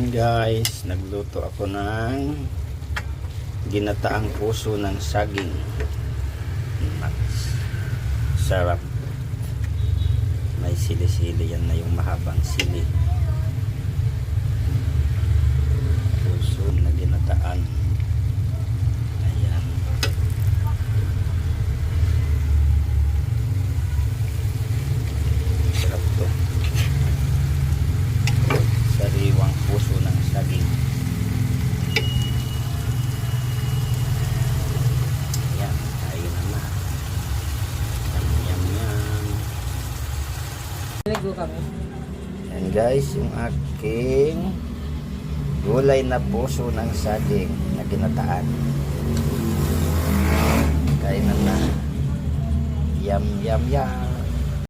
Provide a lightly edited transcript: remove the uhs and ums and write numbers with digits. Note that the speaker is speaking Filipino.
Yan guys, nagluto ako ng ginataang puso ng saging. Sarap. May sili-sili, yan na yung mahabang sili. Puso na ginataan. Ayan. Sarap to. Sariwang puso ng saging. Ayan, kain na. Yum, yum. Ayan guys, yung aking gulay na puso ng saging na ginataan. Kain na. Yum, yum, yum.